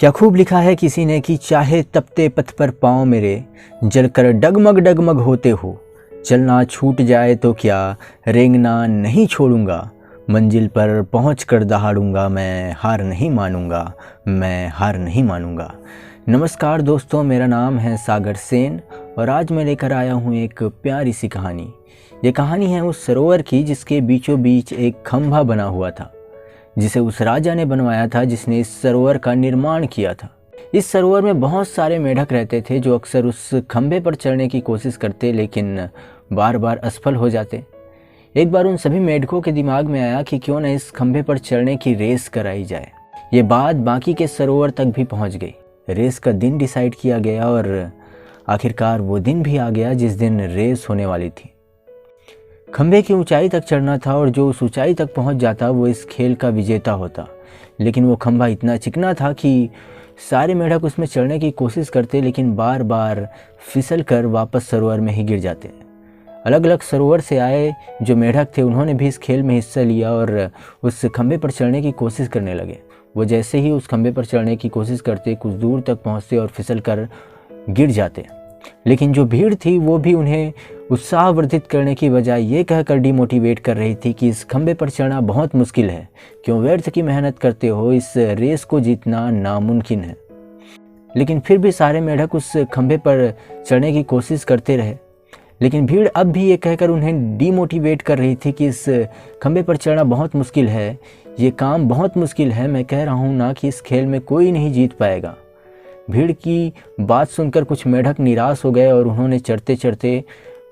क्या खूब लिखा है किसी ने कि चाहे तपते पथ पर पाँव मेरे जलकर डगमग डगमग होते हो, चलना छूट जाए तो क्या रेंगना नहीं छोड़ूंगा, मंजिल पर पहुँच कर दहाड़ूंगा, मैं हार नहीं मानूंगा, मैं हार नहीं मानूंगा। नमस्कार दोस्तों, मेरा नाम है सागर सेन और आज मैं लेकर आया हूँ एक प्यारी सी कहानी। ये कहानी है उस सरोवर की जिसके बीचों बीच एक खंभा बना हुआ था, जिसे उस राजा ने बनवाया था जिसने इस सरोवर का निर्माण किया था। इस सरोवर में बहुत सारे मेढक रहते थे जो अक्सर उस खंभे पर चढ़ने की कोशिश करते लेकिन बार बार असफल हो जाते। एक बार उन सभी मेढकों के दिमाग में आया कि क्यों न इस खंभे पर चढ़ने की रेस कराई जाए। ये बात बाकी के सरोवर तक भी पहुंच गई। रेस का दिन डिसाइड किया गया और आखिरकार वो दिन भी आ गया जिस दिन रेस होने वाली थी। खंभे की ऊंचाई तक चढ़ना था और जो उस ऊंचाई तक पहुंच जाता वो इस खेल का विजेता होता। लेकिन वो खंभा इतना चिकना था कि सारे मेढक उसमें चढ़ने की कोशिश करते लेकिन बार बार फिसल कर वापस सरोवर में ही गिर जाते। अलग अलग सरोवर से आए जो मेढक थे उन्होंने भी इस खेल में हिस्सा लिया और उस खंभे पर चढ़ने की कोशिश करने लगे। वो जैसे ही उस खंभे पर चढ़ने की कोशिश करते कुछ दूर तक पहुँचते और फिसल कर गिर जाते। लेकिन जो भीड़ थी वो भी उन्हें उत्साहवर्धित करने की बजाय ये कहकर डिमोटिवेट कर रही थी कि इस खंभे पर चढ़ना बहुत मुश्किल है, क्यों व्यर्थ की मेहनत करते हो, इस रेस को जीतना नामुमकिन है। लेकिन फिर भी सारे मेढक उस खंभे पर चढ़ने की कोशिश करते रहे। लेकिन भीड़ अब भी ये कहकर उन्हें डिमोटिवेट कर रही थी कि इस खंभे पर चढ़ना बहुत मुश्किल है, ये काम बहुत मुश्किल है, मैं कह रहा हूँ ना कि इस खेल में कोई नहीं जीत पाएगा। भीड़ की बात सुनकर कुछ मेढक निराश हो गए और उन्होंने चढ़ते चढ़ते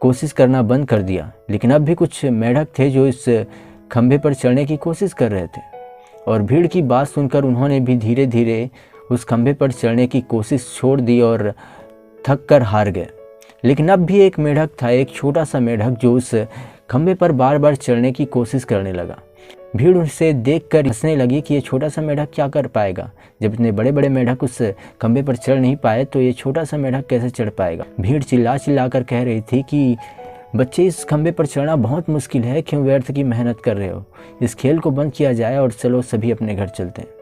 कोशिश करना बंद कर दिया। लेकिन अब भी कुछ मेढक थे जो इस खंभे पर चढ़ने की कोशिश कर रहे थे और भीड़ की बात सुनकर उन्होंने भी धीरे धीरे उस खंभे पर चढ़ने की कोशिश छोड़ दी और थक कर हार गए। लेकिन अब भी एक मेढक था, एक छोटा सा मेढक जो उस खंभे पर बार बार चढ़ने की कोशिश करने लगा। भीड़ उसे देखकर हंसने लगी कि ये छोटा सा मेढक क्या कर पाएगा। जब इतने बड़े बड़े मेढक उस खंभे पर चढ़ नहीं पाए तो ये छोटा सा मेढक कैसे चढ़ पाएगा। भीड़ चिल्ला चिल्ला कर कह रही थी कि बच्चे, इस खंभे पर चढ़ना बहुत मुश्किल है, क्यों व्यर्थ की मेहनत कर रहे हो, इस खेल को बंद किया जाए और चलो सभी अपने घर चलते हैं।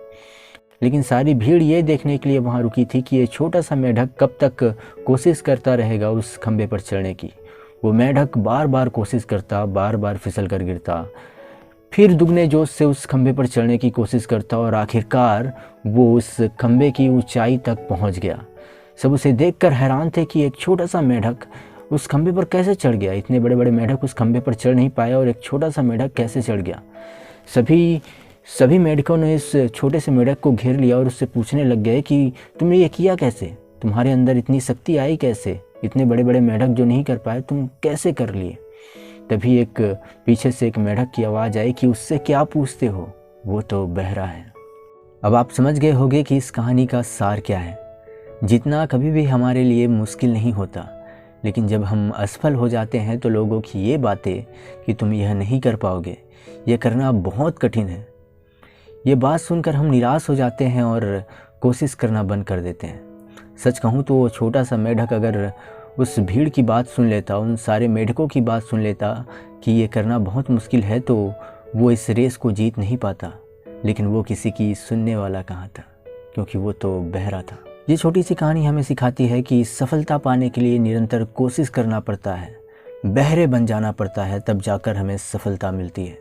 लेकिन सारी भीड़ ये देखने के लिए वहाँ रुकी थी कि ये छोटा सा मेढक कब तक कोशिश करता रहेगा उस खंभे पर चढ़ने की। वो मेढक बार बार कोशिश करता, बार बार फिसल कर गिरता, फिर दुगने जोश से उस खंभे पर चढ़ने की कोशिश करता और आखिरकार वो उस खंभे की ऊंचाई तक पहुंच गया। सब उसे देखकर हैरान थे कि एक छोटा सा मेढक उस खंभे पर कैसे चढ़ गया। इतने बड़े बड़े मेढक उस खंभे पर चढ़ नहीं पाए और एक छोटा सा मेढक कैसे चढ़ गया। सभी मेढकों ने इस छोटे से मेढक को घेर लिया और उससे पूछने लग गए कि तुमने ये किया कैसे, तुम्हारे अंदर इतनी शक्ति आई कैसे, इतने बड़े बड़े मेढक जो नहीं कर पाए तुम कैसे कर लिए। तभी एक पीछे से एक मेढक की आवाज़ आई कि उससे क्या पूछते हो, वो तो बहरा है। अब आप समझ गए होंगे कि इस कहानी का सार क्या है। जितना कभी भी हमारे लिए मुश्किल नहीं होता, लेकिन जब हम असफल हो जाते हैं तो लोगों की ये बातें कि तुम यह नहीं कर पाओगे, यह करना बहुत कठिन है, ये बात सुनकर हम निराश हो जाते हैं और कोशिश करना बंद कर देते हैं। सच कहूँ तो वो छोटा सा मेढक अगर उस भीड़ की बात सुन लेता, उन सारे मेढकों की बात सुन लेता कि ये करना बहुत मुश्किल है, तो वो इस रेस को जीत नहीं पाता। लेकिन वो किसी की सुनने वाला कहाँ था, क्योंकि वो तो बहरा था। ये छोटी सी कहानी हमें सिखाती है कि सफलता पाने के लिए निरंतर कोशिश करना पड़ता है, बहरे बन जाना पड़ता है, तब जाकर हमें सफलता मिलती है।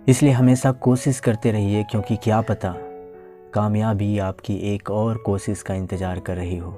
इसलिए हमेशा कोशिश करते रहिए, क्योंकि क्या पता कामयाबी आपकी एक और कोशिश का इंतज़ार कर रही हो।